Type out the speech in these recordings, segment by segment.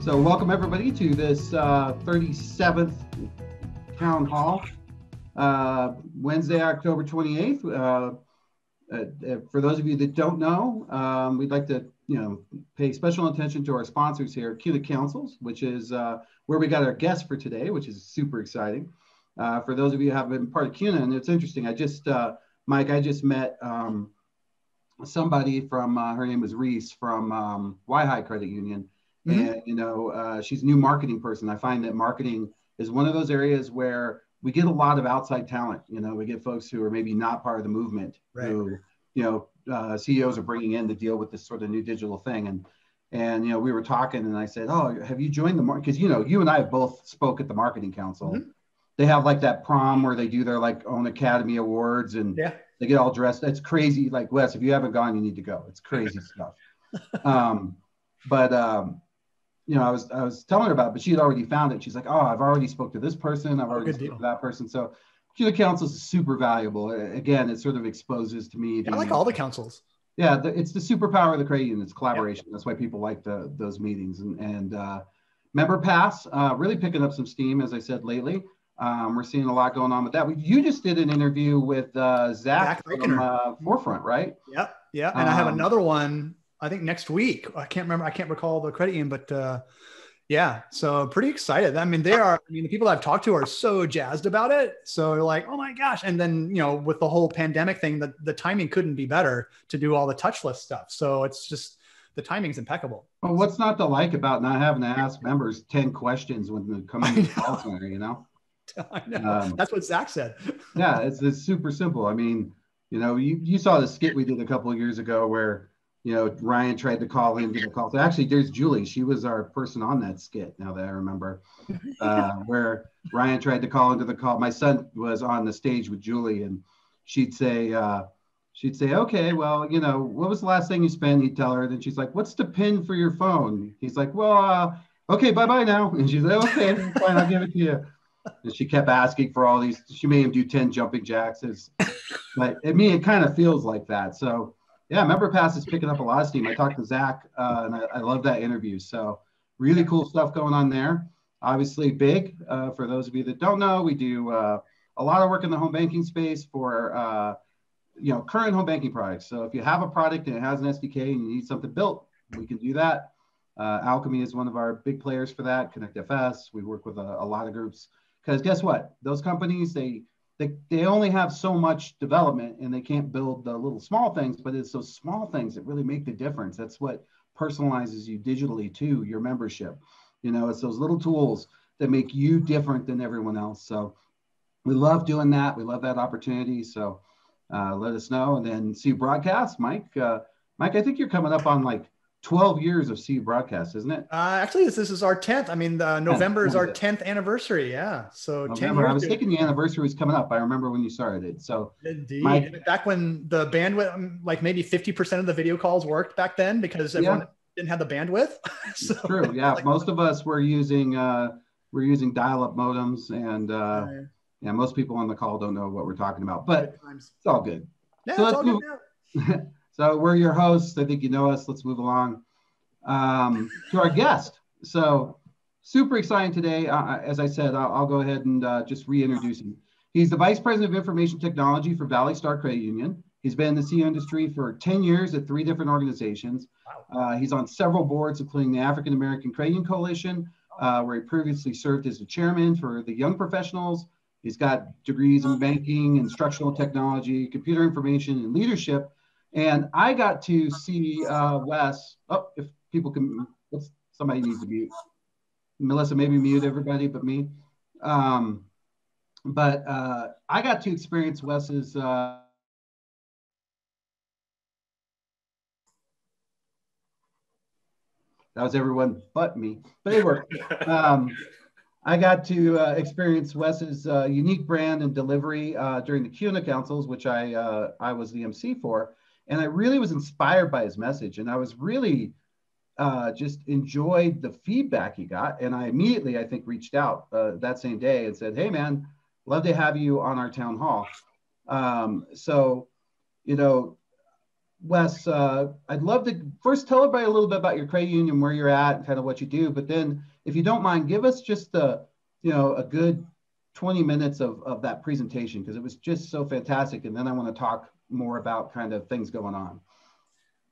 So welcome everybody to this 37th Town Hall, Wednesday, October 28th. For those of you that don't know, we'd like to, pay special attention to our sponsors here, CUNA Councils, which is where we got our guest for today, which is super exciting. For those of you who have been part of CUNA, and it's interesting, Mike, I just met somebody from, her name was Reese from Y-High Credit Union. Mm-hmm. And, she's a new marketing person. I find that marketing is one of those areas where we get a lot of outside talent. We get folks who are maybe not part of the movement, right, who, CEOs are bringing in to deal with this sort of new digital thing. And we were talking and I said, oh, have you joined the market? Because, you and I both spoke at the Marketing Council. Mm-hmm. They have like that prom where they do their own Academy Awards and they get all dressed. It's crazy. Like, Wes, if you haven't gone, you need to go. It's crazy stuff. I was telling her about it, but she had already found it. She's like, oh, I've already spoke to this person. I've already spoke to that person. So CUNA Councils is super valuable. Again, it sort of exposes to me. I like all the councils. Yeah, it's the superpower of the credit union. It's collaboration. Yep. That's why people like those meetings. And Member Pass, really picking up some steam, as I said, lately. We're seeing a lot going on with that. You just did an interview with Zach from Forefront, right? Yep. Yeah. And I have another one, I think next week. I can't remember. I can't recall the credit union, but so pretty excited. I mean, the people I've talked to are so jazzed about it. So you're like, oh my gosh. And then, with the whole pandemic thing, the timing couldn't be better to do all the touchless stuff. So it's just, the timing's impeccable. Well, what's not to like about not having to ask members 10 questions when they come in the call center, I know. That's what Zach said. Yeah, it's super simple. I mean, you saw the skit we did a couple of years ago where, Ryan tried to call in to the call. So actually, there's Julie. She was our person on that skit, now that I remember, where Ryan tried to call into the call. My son was on the stage with Julie, and she'd say, okay, well, what was the last thing you spent? He'd tell her. Then she's like, what's the PIN for your phone? He's like, well, okay, bye-bye now. And she's like, okay, fine, I'll give it to you. And she kept asking for all these. She made him do 10 jumping jacks. But I mean, it kind of feels like that. So, yeah, Member Pass is picking up a lot of steam. I talked to Zach, and I love that interview. So, really cool stuff going on there. Obviously, big. For those of you that don't know, we do a lot of work in the home banking space for, current home banking products. So, if you have a product and it has an SDK and you need something built, we can do that. Alchemy is one of our big players for that. ConnectFS. We work with a lot of groups. Because guess what? Those companies, they only have so much development and they can't build the little small things, but it's those small things that really make the difference. That's what personalizes you digitally to your membership. It's those little tools that make you different than everyone else. So we love doing that. We love that opportunity. So let us know. And then CU Broadcast, Mike, I think you're coming up on 12 years of CU Broadcast, isn't it? Actually, this is our 10th. I mean, November is our 10th anniversary. Yeah. So November. 10 years. I was thinking the anniversary was coming up. I remember when you started it. So indeed. Back when the bandwidth, maybe 50% of the video calls worked back then because everyone didn't have the bandwidth. So, it's true. Yeah. Most of us were using dial-up modems, and most people on the call don't know what we're talking about, but it's all good. Yeah, so it's all good now. So we're your hosts. I think you know us. Let's move along to our guest. So super exciting today. As I said, I'll go ahead and just reintroduce him. He's the Vice President of Information Technology for Valley Star Credit Union. He's been in the CU industry for 10 years at 3 different organizations. Wow. He's on several boards, including the African American Credit Union Coalition, where he previously served as the chairman for the young professionals. He's got degrees in banking, instructional technology, computer information, and leadership. And I got to see Wes. Oh, if people can, somebody needs to mute. Melissa, maybe mute everybody but me. But I got to experience Wes's. That was everyone but me, but it worked. I got to experience Wes's unique brand and delivery during the CUNA Councils, which I was the MC for. And I really was inspired by his message. And I was really just enjoyed the feedback he got. And I immediately, I think, reached out that same day and said, hey, man, love to have you on our town hall. So, Wes, I'd love to first tell everybody a little bit about your credit union, where you're at, and kind of what you do. But then, if you don't mind, give us just a good 20 minutes of that presentation, because it was just so fantastic. And then I want to talk more about kind of things going on.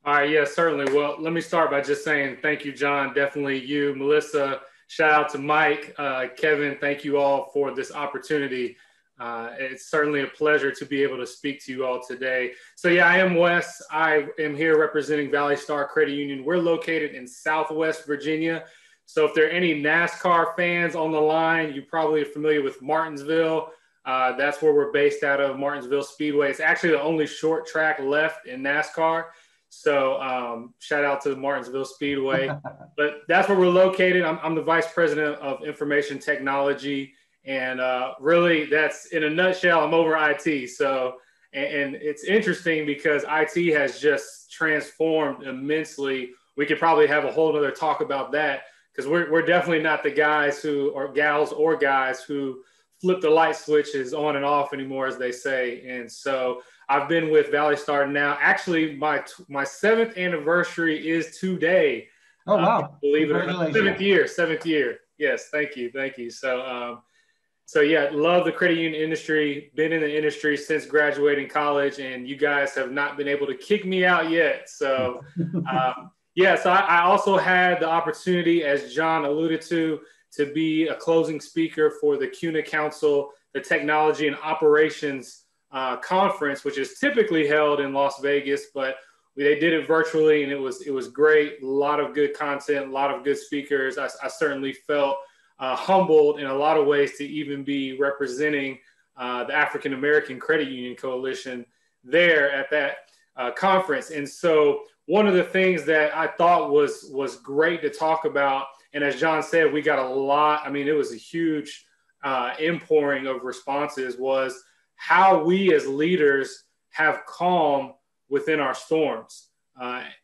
All right, yeah, certainly. Well, let me start by just saying thank you, John. Definitely you, Melissa. Shout out to Mike, Kevin. Thank you all for this opportunity. It's certainly a pleasure to be able to speak to you all today. So yeah, I am Wes. I am here representing Valley Star Credit Union. We're located in Southwest Virginia. So if there are any NASCAR fans on the line, you probably are familiar with Martinsville. That's where we're based out of, Martinsville Speedway. It's actually the only short track left in NASCAR. So shout out to the Martinsville Speedway. But that's where we're located. I'm the Vice President of Information Technology. And really, that's in a nutshell, I'm over IT. So, and it's interesting because IT has just transformed immensely. We could probably have a whole other talk about that, because we're definitely not the guys who, or gals or guys who flip the light switches on and off anymore, as they say. And so I've been with Valley Star now. Actually, my 7th anniversary is today. Oh, wow. Believe it or not. 7th year. Yes, thank you. So yeah, love the credit union industry, been in the industry since graduating college, and you guys have not been able to kick me out yet. So yeah, so I also had the opportunity, as John alluded to be a closing speaker for the CUNA Council, the Technology and Operations Conference, which is typically held in Las Vegas, but they did it virtually, and it was great. A lot of good content, a lot of good speakers. I certainly felt humbled in a lot of ways to even be representing the African American Credit Union Coalition there at that conference. And so one of the things that I thought was great to talk about, and as John said, we got a lot, I mean, it was a huge inpouring of responses, was how we as leaders have calm within our storms.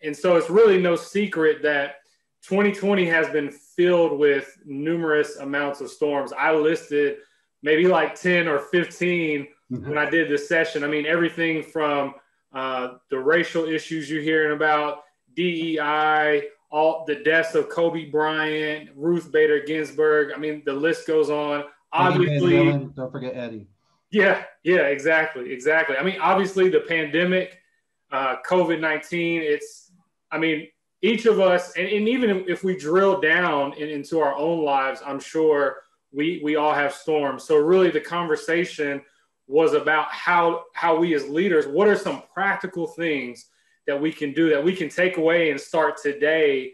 And so it's really no secret that 2020 has been filled with numerous amounts of storms. I listed maybe like 10 or 15 when I did this session. I mean, everything from the racial issues you're hearing about, DEI, all the deaths of Kobe Bryant, Ruth Bader Ginsburg. I mean, the list goes on. Obviously, don't forget Eddie. Yeah, exactly. I mean, obviously the pandemic, COVID-19, I mean, each of us, and even if we drill down into our own lives, I'm sure we all have storms. So really the conversation was about how we as leaders, what are some practical things that we can do, that we can take away and start today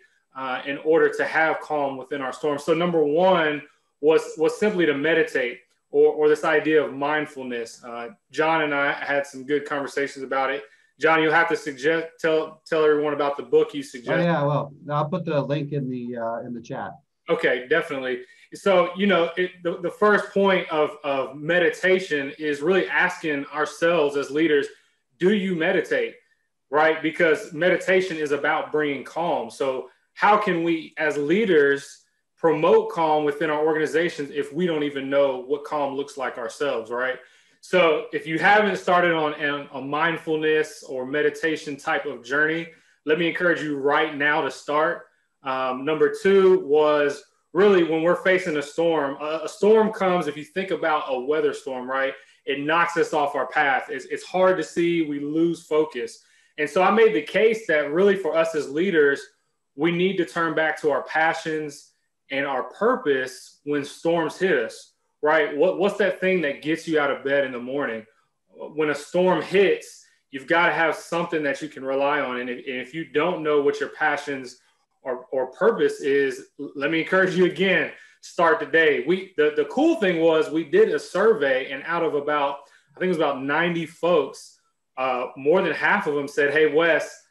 in order to have calm within our storm. So number one was simply to meditate, or this idea of mindfulness. John and I had some good conversations about it. John, you'll have to tell everyone about the book you suggested. Oh, yeah, well, I'll put the link in the chat. Okay, definitely. So, the first point of meditation is really asking ourselves as leaders, do you meditate, right? Because meditation is about bringing calm. So how can we as leaders promote calm within our organizations if we don't even know what calm looks like ourselves, right? So if you haven't started on a mindfulness or meditation type of journey, let me encourage you right now to start. Number two was really when we're facing a storm comes, if you think about a weather storm, right? It knocks us off our path. It's hard to see, we lose focus. And so I made the case that really for us as leaders, we need to turn back to our passions and our purpose when storms hit us. Right? What's that thing that gets you out of bed in the morning? When a storm hits, you've got to have something that you can rely on. And if you don't know what your passions or purpose is, let me encourage you again, start today. The cool thing was we did a survey, and out of I think it was about 90 folks, more than half of them said, hey, Wes,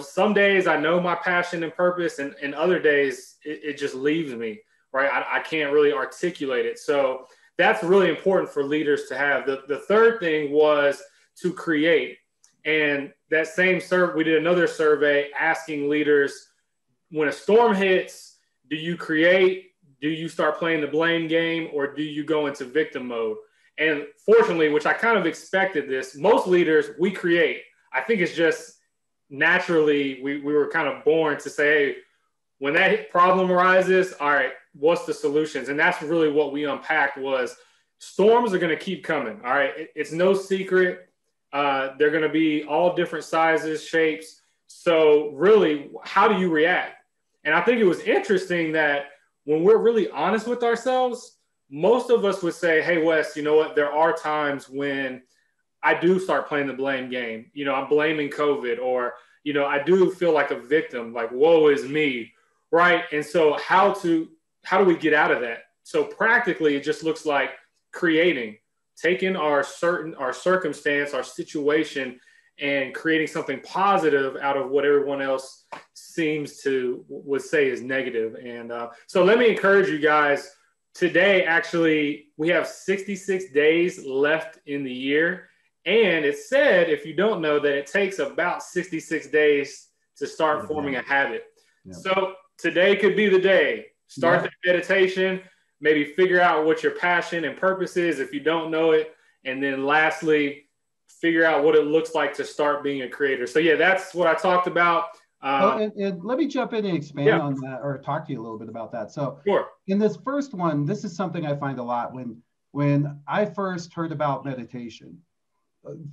some days I know my passion and purpose, and other days it just leaves me. Right? I can't really articulate it. So that's really important for leaders to have. The third thing was to create. And that same survey, we did another survey asking leaders, when a storm hits, do you create? Do you start playing the blame game, or do you go into victim mode? And fortunately, which I kind of expected this, most leaders, we create. I think it's just naturally we were kind of born to say, hey, when that problem arises, all right, what's the solutions? And that's really what we unpacked was storms are going to keep coming. All right. It's no secret. They're going to be all different sizes, shapes. So really, how do you react? And I think it was interesting that when we're really honest with ourselves, most of us would say, hey, Wes, you know what? There are times when I do start playing the blame game. You know, I'm blaming COVID, or, you know, I do feel like a victim, like, woe is me, right? And so how do we get out of that? So practically, it just looks like taking our circumstance, our situation, and creating something positive out of what everyone else would say is negative. And so let me encourage you guys. Today, actually, we have 66 days left in the year. And it said, if you don't know, that it takes about 66 days to start forming a habit. Yeah. So today could be the day. Start the meditation, maybe figure out what your passion and purpose is if you don't know it. And then lastly, figure out what it looks like to start being a creator. So yeah, that's what I talked about. And let me jump in and expand on that, or talk to you a little bit about that. So in this first one, this is something I find a lot when I first heard about meditation.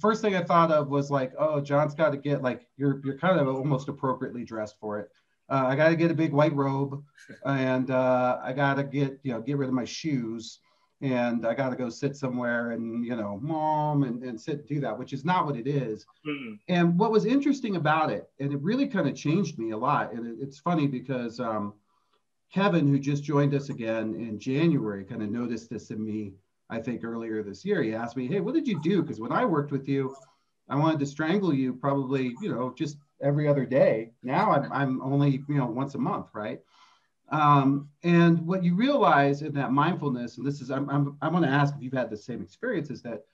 First thing I thought of was like, oh, John's got to get like, you're kind of almost appropriately dressed for it. I got to get a big white robe, and I got to get rid of my shoes, and I got to go sit somewhere and, mom, and sit and do that, which is not what it is. Mm-hmm. And what was interesting about it, and it really kind of changed me a lot. And it's funny because Kevin, who just joined us again in January, kind of noticed this in me, I think earlier this year. He asked me, hey, what did you do? Because when I worked with you, I wanted to strangle you probably, just every other day. Now I'm only, once a month, right? And what you realize in that mindfulness, and this is, I'm going to ask if you've had the same experience, is that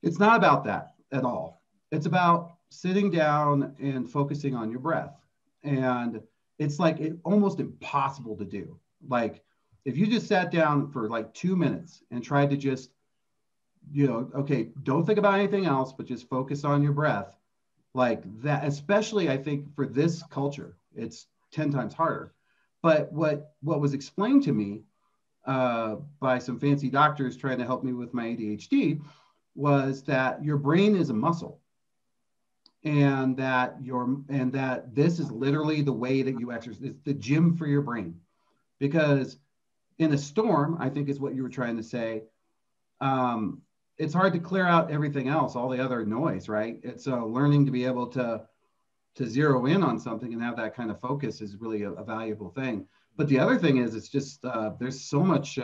it's not about that at all. It's about sitting down and focusing on your breath. And it's like almost impossible to do. Like if you just sat down for like 2 minutes and tried to just, okay, don't think about anything else, but just focus on your breath, like that, especially I think for this culture, it's 10 times harder. But what was explained to me by some fancy doctors trying to help me with my ADHD was that your brain is a muscle, and that this is literally the way that you exercise. It's the gym for your brain, because in a storm, I think is what you were trying to say. It's hard to clear out everything else, all the other noise, right? It's learning to be able to zero in on something and have that kind of focus is really a valuable thing. But the other thing is, it's just, there's so much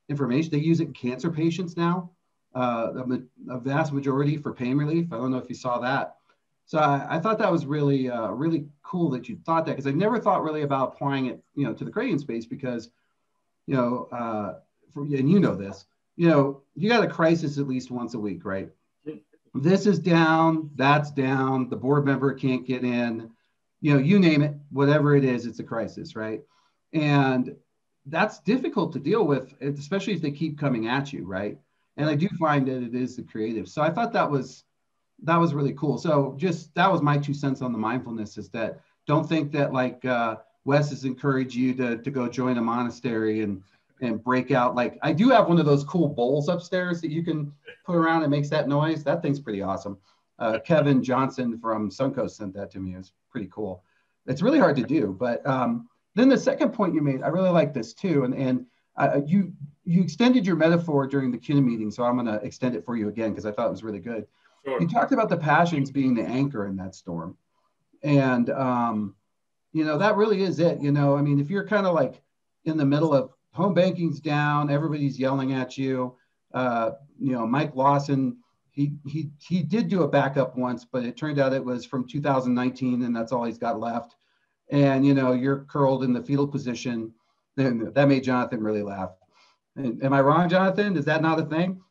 information. They use it in cancer patients now, a vast majority for pain relief. I don't know if you saw that. So I thought that was really, really cool that you thought that, because I never thought really about applying it, to the creating space, because, and this, you got a crisis at least once a week, right? This is down, that's down, the board member can't get in, you name it, whatever it is, it's a crisis, right? And that's difficult to deal with, especially if they keep coming at you, right? And I do find that it is the creative. So I thought that was really cool. So that was my 2 cents on the mindfulness, is that don't think that like Wes has encouraged you to go join a monastery and break out. Like I do have one of those cool bowls upstairs that you can put around and makes that noise. That thing's pretty awesome. Kevin Johnson from Suncoast sent that to me. It's pretty cool. It's really hard to do. But then the second point you made, I really like this too. And you extended your metaphor during the CUNA meeting. So I'm going to extend it for you again, because I thought it was really good. Sure. You talked about the passions being the anchor in that storm. And, that really is it. I mean, if you're kind of like in the middle of home banking's down, everybody's yelling at you. Mike Lawson, he did do a backup once, but it turned out it was from 2019, and that's all he's got left. And you're curled in the fetal position. Then that made Jonathan really laugh. And, am I wrong, Jonathan? Is that not a thing?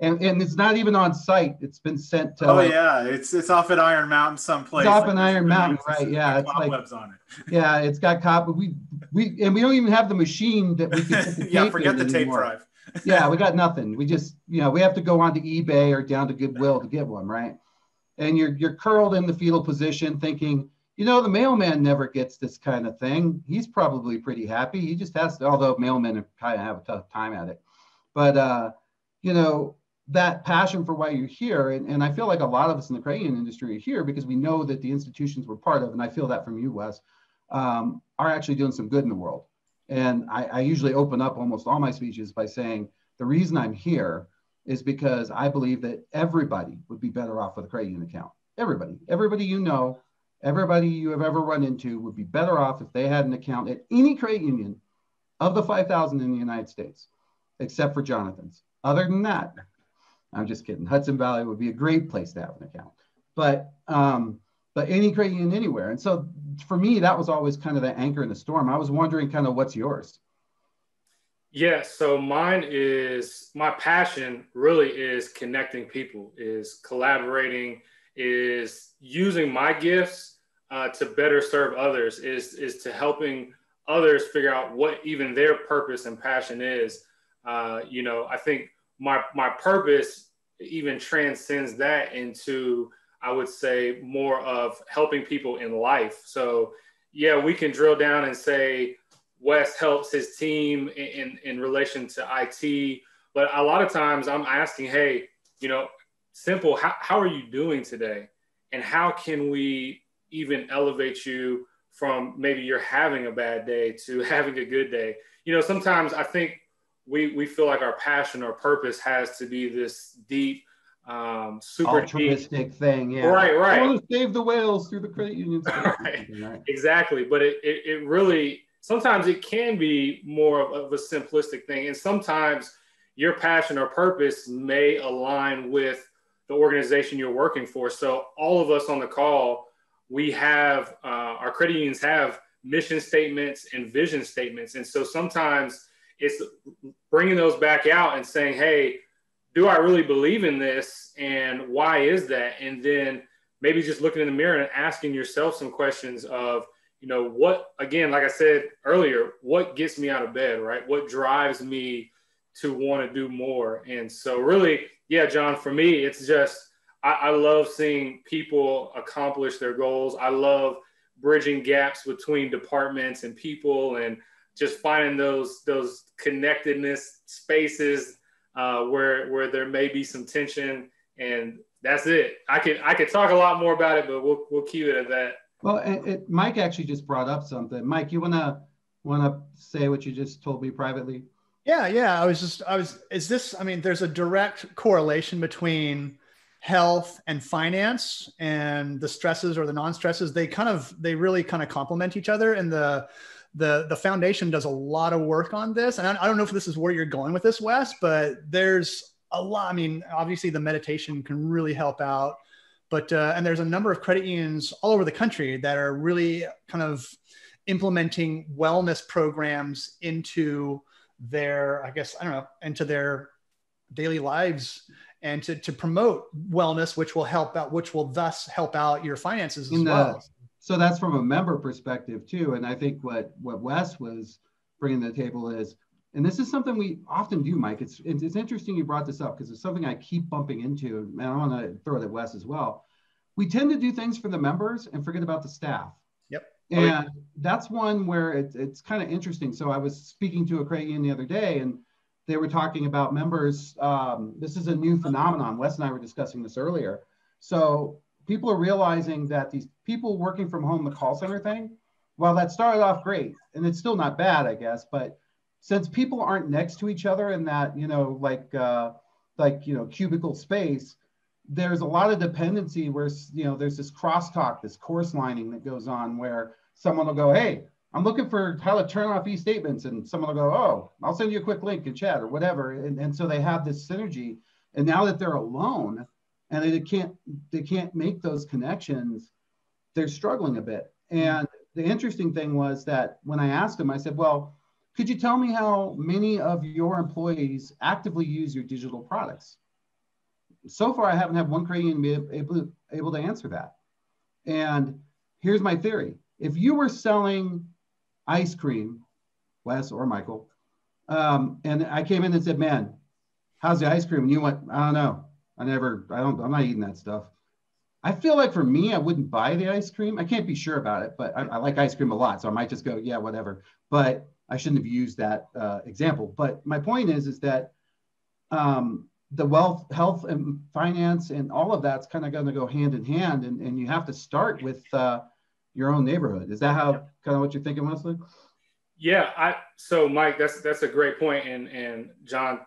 And it's not even on site. It's been sent to. Oh yeah, it's off at Iron Mountain someplace. It's off at Iron Mountain, right? Yeah, it's like webs on it. Yeah, it's got copy. We don't even have the machine that we can put the tape forget the tape anymore. Drive. Yeah, we got nothing. We just we have to go onto eBay or down to Goodwill to get one, right? and you're curled in the fetal position thinking, you know, the mailman never gets this kind of thing. He's probably pretty happy. He just has to, although mailmen kind of have a tough time at it. But, you know, that passion for why you're here, and I feel like a lot of us in the credit union industry are here because we know that the institutions we're part of, and I feel that from you, Wes, are actually doing some good in the world. And I usually open up almost all my speeches by saying, the reason I'm here is because I believe that everybody would be better off with a credit union account. Everybody you know, everybody you have ever run into would be better off if they had an account at any credit union of the 5,000 in the United States, except for Jonathan's. Other than that, I'm just kidding. Hudson Valley would be a great place to have an account, but any credit union anywhere. And so for me, that was always kind of the anchor in the storm. I was wondering kind of what's yours? Yeah, so mine is, my passion really is connecting people, is collaborating, is using my gifts to better serve others, is to helping others figure out what even their purpose and passion is. You know, I think my purpose even transcends that into, I would say, more of helping people in life. So yeah, we can drill down and say Wes helps his team in relation to IT, but a lot of times I'm asking, hey, you know, simple, how are you doing today? And how can we even elevate you from maybe you're having a bad day to having a good day? You know, sometimes I think we feel like our passion or purpose has to be this deep, super altruistic deep thing. Yeah. Right. I want to save the whales through the credit union. Right. Exactly. But it really, sometimes it can be more of a simplistic thing. And sometimes your passion or purpose may align with the organization you're working for. So all of us on the call, we have, our credit unions have mission statements and vision statements. And so sometimes it's bringing those back out and saying, hey, do I really believe in this? And why is that? And then maybe just looking in the mirror and asking yourself some questions of, you know, what, again, like I said earlier, what gets me out of bed, right? What drives me to want to do more? And so really, yeah, John, for me, it's just, I love seeing people accomplish their goals. I love bridging gaps between departments and people and just finding those connectedness spaces where there may be some tension, and that's it. I could talk a lot more about it, but we'll keep it at that. Well, Mike actually just brought up something. Mike, you wanna say what you just told me privately? Yeah. I mean, there's a direct correlation between health and finance and the stresses or the non-stresses. They really kind of complement each other. And the foundation does a lot of work on this. And I don't know if this is where you're going with this, Wes, but there's a lot. I mean, obviously the meditation can really help out, but, and there's a number of credit unions all over the country that are really kind of implementing wellness programs into their, I guess, I don't know, into their daily lives and to promote wellness, which will thus help out your finances as well. So that's from a member perspective too. And I think what Wes was bringing to the table is, and this is something we often do, Mike. It's interesting you brought this up because it's something I keep bumping into, and I want to throw it at Wes as well. We tend to do things for the members and forget about the staff. Yep. And that's one where it's kind of interesting. So I was speaking to a credit union the other day, and they were talking about members. This is a new phenomenon. Wes and I were discussing this earlier. So people are realizing that these people working from home, the call center thing, well, that started off great, and it's still not bad, I guess. But since people aren't next to each other in that, cubicle space, there's a lot of dependency where, there's this crosstalk, this course lining that goes on where someone will go, hey, I'm looking for how to turn off e-statements. And someone will go, oh, I'll send you a quick link in chat or whatever. And so they have this synergy. And now that they're alone and they can't make those connections, they're struggling a bit. And the interesting thing was that when I asked them, I said, well, could you tell me how many of your employees actively use your digital products? So far, I haven't had one credit union be able to answer that. And here's my theory. If you were selling ice cream, Wes or Michael, and I came in and said, man, how's the ice cream? And you went, I don't know. I'm not eating that stuff. I feel like for me, I wouldn't buy the ice cream. I can't be sure about it, but I like ice cream a lot. So I might just go, yeah, whatever. But I shouldn't have used that example. But my point is that the wealth, health, and finance and all of that's kind of going to go hand in hand. And you have to start with your own neighborhood. Is that how kind of what you're thinking, Wesley? Yeah. So Mike, that's a great point. And John,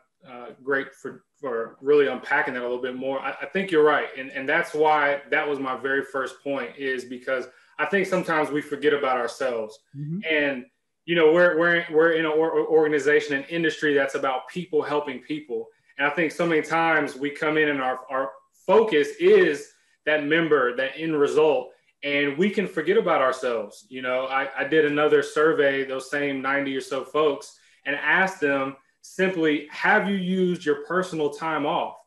great for really unpacking that a little bit more. I think you're right. And that's why that was my very first point, is because I think sometimes we forget about ourselves. Mm-hmm. And, you know, we're in an organization, an industry that's about people helping people. And I think so many times we come in and our focus is that member, that end result, and we can forget about ourselves. You know, I did another survey, those same 90 or so folks, and asked them simply, have you used your personal time off?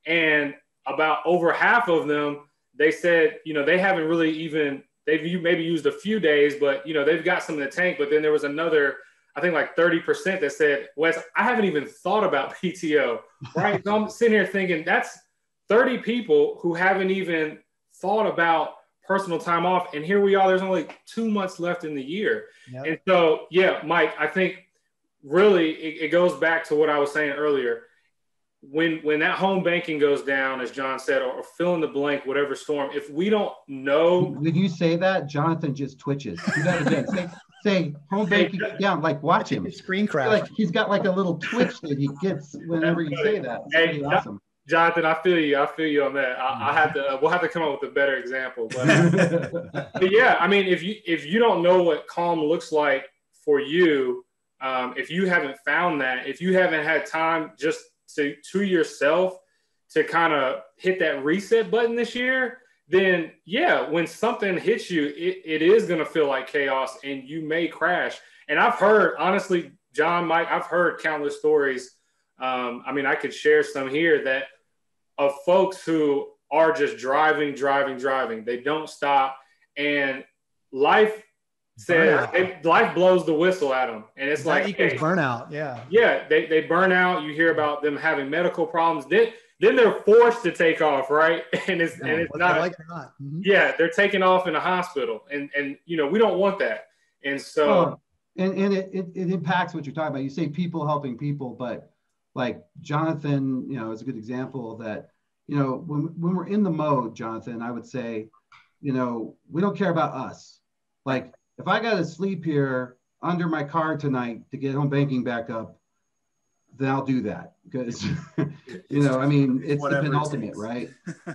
And about over half of them, they said, you know, they haven't really even, they've maybe used a few days, but, you know, they've got some in the tank. But then there was another, I think like 30% that said, Wes, I haven't even thought about PTO, right? So I'm sitting here thinking that's 30 people who haven't even thought about personal time off. And here we are, there's only 2 months left in the year. Yep. And so, yeah, Mike, I think really it goes back to what I was saying earlier. When that home banking goes down, as John said, or fill in the blank, whatever storm, if we don't know. When you say that, Jonathan just twitches. Do that again. Say home banking down, like watch him. Screen crash. Like he's got like a little twitch that he gets whenever you say that. It's pretty awesome. Jonathan, I feel you on that. We'll have to come up with a better example. But yeah, I mean, if you don't know what calm looks like for you, if you haven't found that, if you haven't had time just to yourself to kind of hit that reset button this year, then yeah, when something hits you, it is going to feel like chaos and you may crash. And I've heard, honestly, John, Mike, I've heard countless stories. I mean, I could share some here that of folks who are just driving. They don't stop. And life life blows the whistle at them. And it's that like equals burnout. Yeah. Yeah. They burn out. You hear about them having medical problems. Then they're forced to take off, right? And it's not like it or not. Mm-hmm. Yeah, they're taking off in a hospital. And you know, we don't want that. And so and it impacts what you're talking about. You say people helping people, but like Jonathan, you know, is a good example that, you know, when we're in the mode, Jonathan, I would say, you know, we don't care about us. Like if I got to sleep here under my car tonight to get home banking back up, then I'll do that because, you know, I mean, it's the penultimate, right?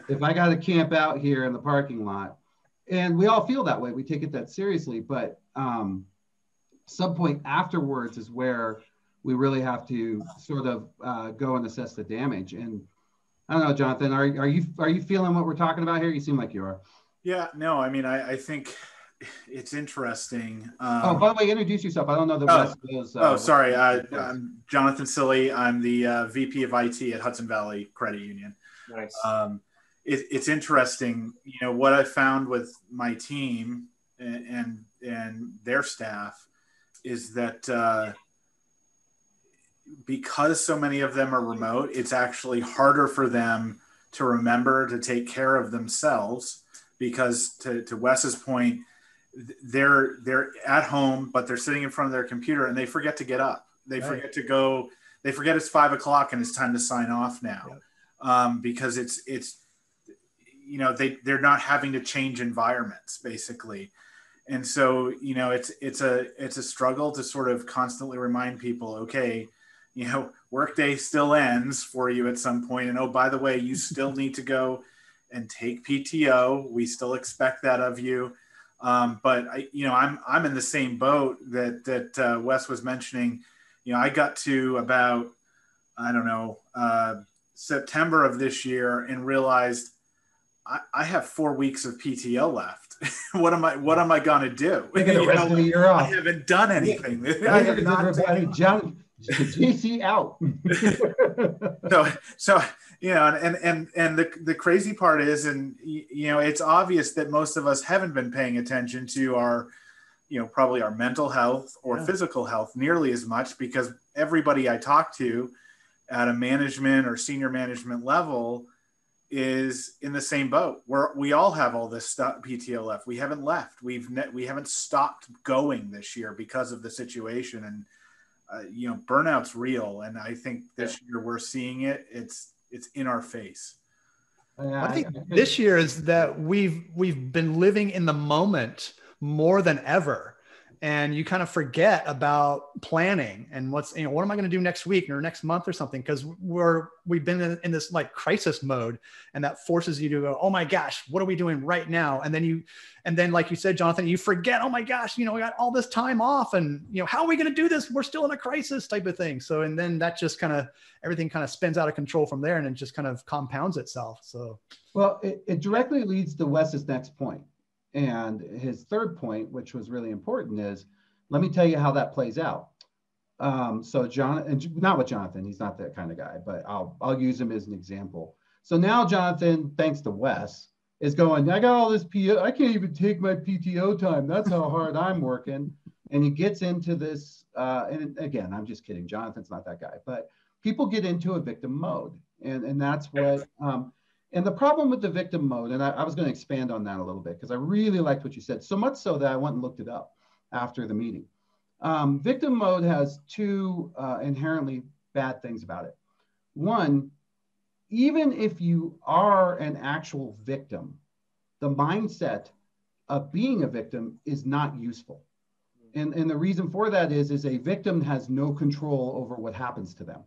If I got to camp out here in the parking lot, and we all feel that way, we take it that seriously, but some point afterwards is where we really have to sort of go and assess the damage. And I don't know, Jonathan, are you feeling what we're talking about here? You seem like you are. Yeah, no, I mean, I think it's interesting. By the way, introduce yourself. I don't know the West is. Sorry. I'm Jonathan Silly. I'm the VP of IT at Hudson Valley Credit Union. Nice. It's interesting, you know, what I found with my team and their staff is that because so many of them are remote, it's actually harder for them to remember to take care of themselves because to Wes's point, they're at home, but they're sitting in front of their computer and they forget to get up. They forget to go. They forget it's 5 o'clock and it's time to sign off now, because it's you know they're not having to change environments basically, and so you know it's a struggle to sort of constantly remind people, okay, you know, workday still ends for you at some point, and oh, by the way, you still need to go and take PTO. We still expect that of you. But I'm in the same boat that Wes was mentioning. You know, I got to about, I don't know, September of this year and realized I have 4 weeks of PTO left. What am I going to do? The rest of the year off. I haven't done anything. I have not done John, JC out. So you know, and the crazy part is, and you know, it's obvious that most of us haven't been paying attention to our, you know, probably our mental health or physical health nearly as much, because everybody I talk to at a management or senior management level is in the same boat where we all have all this stuff PTO left. We haven't left. We haven't stopped going this year because of the situation. And burnout's real. And I think this year we're seeing it. It's in our face. I think this year is that we've been living in the moment more than ever. And you kind of forget about planning and what am I going to do next week or next month or something? Because we've been in this like crisis mode, and that forces you to go, oh my gosh, what are we doing right now? And then like you said, Jonathan, you forget, oh my gosh, we got all this time off, and how are we going to do this? We're still in a crisis type of thing. So, and then that just kind of everything kind of spins out of control from there, and it just kind of compounds itself. So, well, it directly leads to Wes's next point. And his third point, which was really important, is let me tell you how that plays out. So and not with Jonathan, he's not that kind of guy, but I'll use him as an example. So now Jonathan, thanks to Wes, is going, I got all this PTO, I can't even take my PTO time. That's how hard I'm working. And he gets into this, and again, I'm just kidding. Jonathan's not that guy, but people get into a victim mode. And that's what, and the problem with the victim mode, and I was going to expand on that a little bit because I really liked what you said, so much so that I went and looked it up after the meeting. Victim mode has two inherently bad things about it. One, even if you are an actual victim, the mindset of being a victim is not useful. And the reason for that is a victim has no control over what happens to them.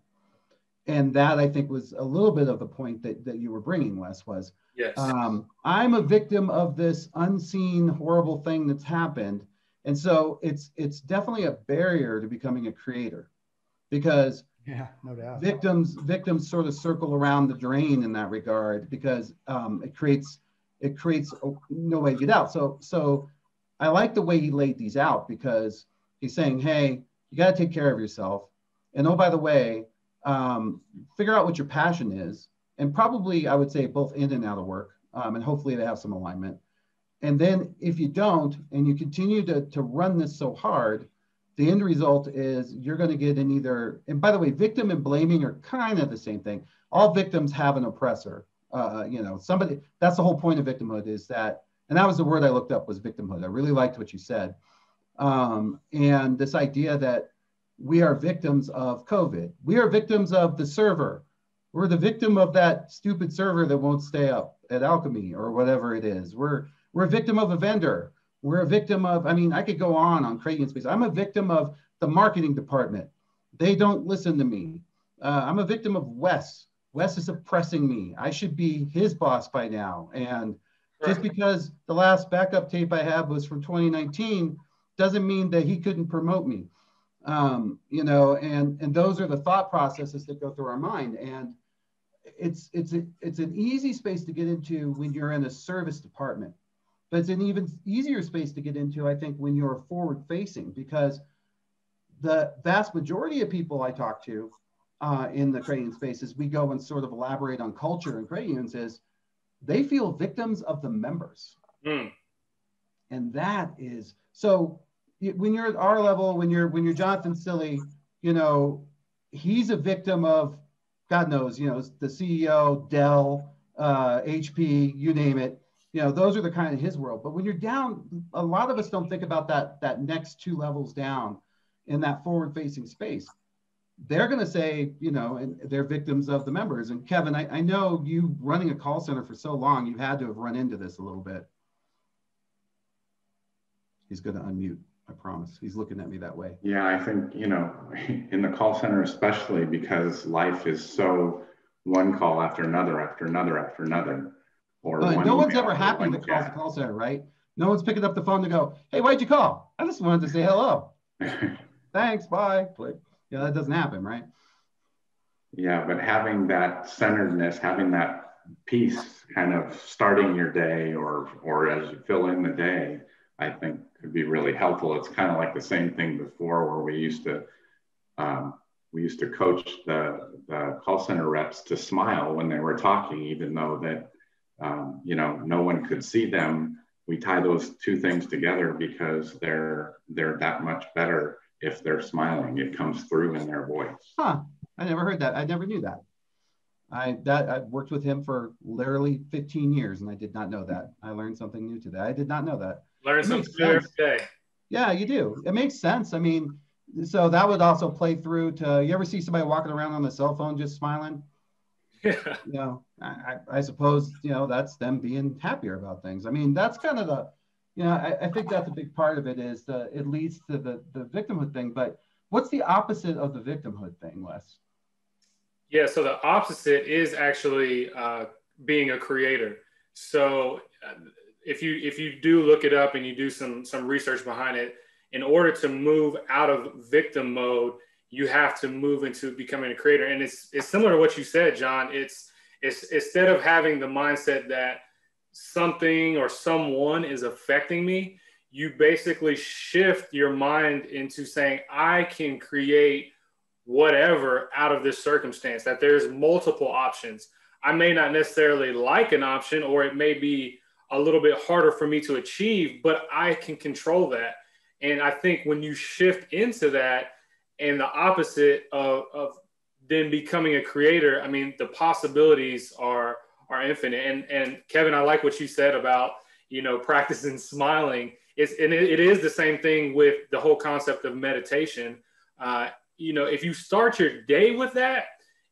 And that, I think, was a little bit of the point that you were bringing, Wes, was, yes. I'm a victim of this unseen, horrible thing that's happened. And so it's definitely a barrier to becoming a creator, because yeah, no doubt. Victims sort of circle around the drain in that regard, because it creates no way to get out. So I like the way he laid these out, because he's saying, hey, you got to take care of yourself. And oh, by the way, figure out what your passion is, and probably I would say both in and out of work, and hopefully they have some alignment. And then if you don't, and you continue to run this so hard, the end result is you're going to get in either, and by the way, victim and blaming are kind of the same thing. All victims have an oppressor. Somebody, that's the whole point of victimhood, is that, and that was the word I looked up, was victimhood. I really liked what you said. And this idea that we are victims of COVID. We are victims of the server. We're the victim of that stupid server that won't stay up at Alchemy or whatever it is. We're a victim of a vendor. We're a victim of, I could go on Creating Space. I'm a victim of the marketing department. They don't listen to me. I'm a victim of Wes. Wes is oppressing me. I should be his boss by now. And just because the last backup tape I have was from 2019 doesn't mean that he couldn't promote me. And those are the thought processes that go through our mind. And it's an easy space to get into when you're in a service department, but it's an even easier space to get into, I think, when you're forward facing, because the vast majority of people I talk to in the credit union spaces, we go and sort of elaborate on culture and credit unions, is they feel victims of the members. And that is, so when you're at our level, when you're Jonathan Silly, he's a victim of, God knows, the CEO, Dell, HP, you name it. Those are the kind of his world. But when you're down, a lot of us don't think about that next two levels down in that forward-facing space. They're going to say, and they're victims of the members. And Kevin, I know you running a call center for so long, you had to have run into this a little bit. He's going to unmute. I promise. He's looking at me that way. Yeah, I think, in the call center, especially because life is so one call after another, after another, after another. Or no one's ever happy to call the call center, right? No one's picking up the phone to go, hey, why'd you call? I just wanted to say hello. Thanks, bye. Click. Yeah, that doesn't happen, right? Yeah, but having that centeredness, having that peace kind of starting your day or as you fill in the day, I think could be really helpful. It's kind of like the same thing before, where we used to coach the call center reps to smile when they were talking, even though that no one could see them. We tie those two things together because they're that much better if they're smiling. It comes through in their voice. Huh? I never heard that. I never knew that. I worked with him for literally 15 years, and I did not know that. I learned something new today. I did not know that. Learn It something makes new every sense. day. Yeah, you do. It makes sense. I mean, so that would also play through to, you ever see somebody walking around on the cell phone just smiling? Yeah. You know, I suppose, you know, that's them being happier about things. I mean, that's kind of the, you know, I think that's a big part of it is it leads to the victimhood thing. But what's the opposite of the victimhood thing, Wes? Yeah, so the opposite is actually being a creator. So if you do look it up and you do some research behind it, in order to move out of victim mode, you have to move into becoming a creator. And it's similar to what you said, John. It's instead of having the mindset that something or someone is affecting me, you basically shift your mind into saying, I can create whatever out of this circumstance, that there's multiple options. I may not necessarily like an option, or it may be a little bit harder for me to achieve, but I can control that. And I think when you shift into that, and the opposite of then becoming a creator, I mean, the possibilities are infinite. And Kevin, I like what you said about, you know, practicing smiling. It is the same thing with the whole concept of meditation. You know, if you start your day with that,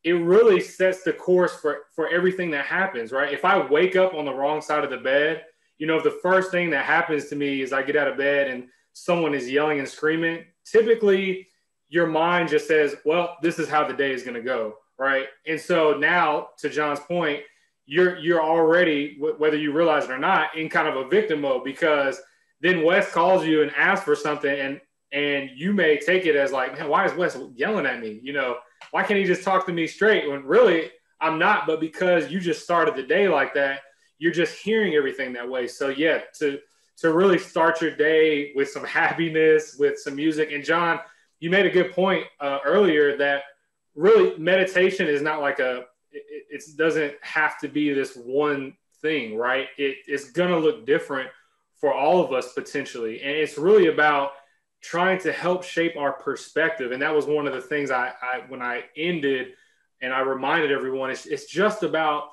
it really sets the course for everything that happens, right? If I wake up on the wrong side of the bed, you know, if the first thing that happens to me is I get out of bed and someone is yelling and screaming, typically your mind just says, well, this is how the day is going to go, right? And so now, to John's point, you're already, whether you realize it or not, in kind of a victim mode, because then Wes calls you and asks for something, and you may take it as like, man, why is Wes yelling at me? You know, why can't he just talk to me straight? When really I'm not, but because you just started the day like that, you're just hearing everything that way. So yeah, to really start your day with some happiness, with some music. And John, you made a good point earlier that really meditation is not like it doesn't have to be this one thing, right? It's going to look different for all of us potentially. And it's really about trying to help shape our perspective. And that was one of the things I when I ended, and I reminded everyone, it's just about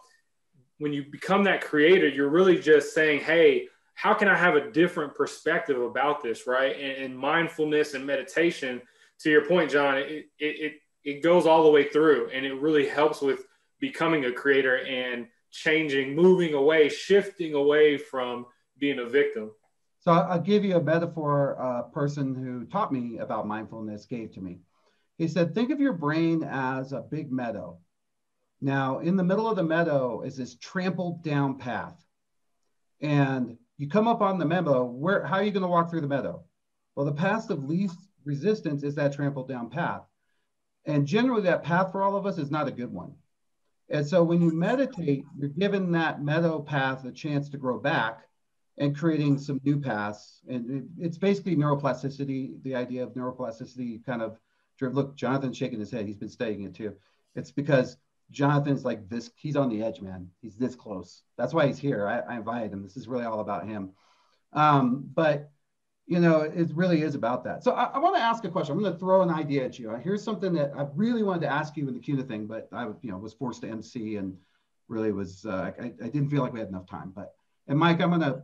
when you become that creator, you're really just saying, hey, how can I have a different perspective about this, right? And mindfulness and meditation, to your point, John, it goes all the way through, and it really helps with becoming a creator and changing, moving away, shifting away from being a victim. So I'll give you a metaphor a person who taught me about mindfulness gave to me. He said, think of your brain as a big meadow. Now, in the middle of the meadow is this trampled down path. And you come up on the meadow, how are you going to walk through the meadow? Well, the path of least resistance is that trampled down path. And generally that path for all of us is not a good one. And so when you meditate, you're given that meadow path a chance to grow back and creating some new paths. And it's basically neuroplasticity, the idea of neuroplasticity kind of, look, Jonathan's shaking his head. He's been studying it too. It's because Jonathan's like this, he's on the edge, man. He's this close. That's why he's here. I invited him. This is really all about him. But, you know, it really is about that. So I want to ask a question. I'm going to throw an idea at you. Here's something that I really wanted to ask you in the CUNA thing, but I, you know, was forced to MC and really was, I didn't feel like we had enough time. And Mike, I'm gonna,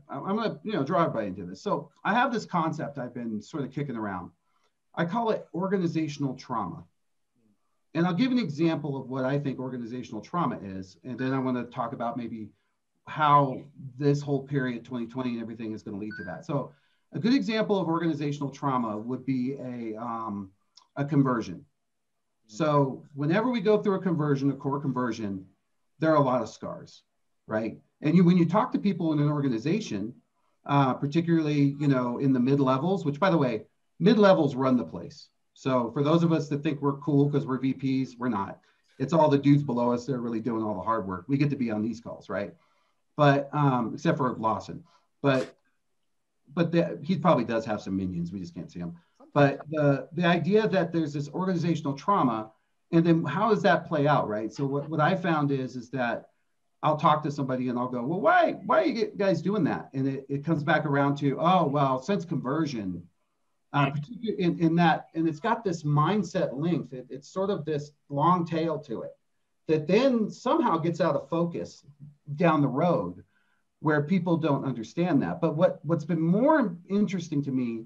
you know, draw everybody into this. So I have this concept I've been sort of kicking around. I call it organizational trauma. And I'll give an example of what I think organizational trauma is. And then I want to talk about maybe how this whole period, 2020 and everything, is going to lead to that. So a good example of organizational trauma would be a conversion. So whenever we go through a conversion, a core conversion, there are a lot of scars, right? And when you talk to people in an organization, particularly, you know, in the mid-levels, which by the way, mid-levels run the place. So for those of us that think we're cool because we're VPs, we're not. It's all the dudes below us that are really doing all the hard work. We get to be on these calls, right? But except for Lawson, but he probably does have some minions. We just can't see them. But the idea that there's this organizational trauma, and then how does that play out, right? So what I found is that I'll talk to somebody and I'll go, well, why are you guys doing that? And it comes back around to, oh, well, since conversion, particularly in that, and it's got this mindset length. It's sort of this long tail to it. that then somehow gets out of focus down the road where people don't understand that. But what's been more interesting to me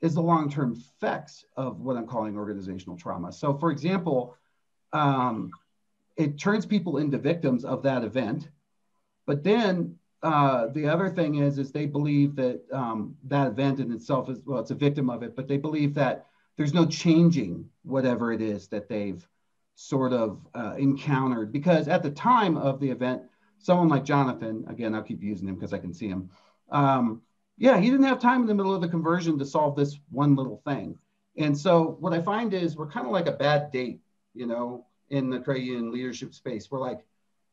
is the long-term effects of what I'm calling organizational trauma. So for example, it turns people into victims of that event. But then the other thing is they believe that that event in itself is, well, it's a victim of it, but they believe that there's no changing whatever it is that they've sort of encountered. Because at the time of the event, someone like Jonathan, again, I'll keep using him because I can see him. Yeah, he didn't have time in the middle of the conversion to solve this one little thing. And so what I find is we're kind of like a bad date, you know, in the credit union leadership space. We're like,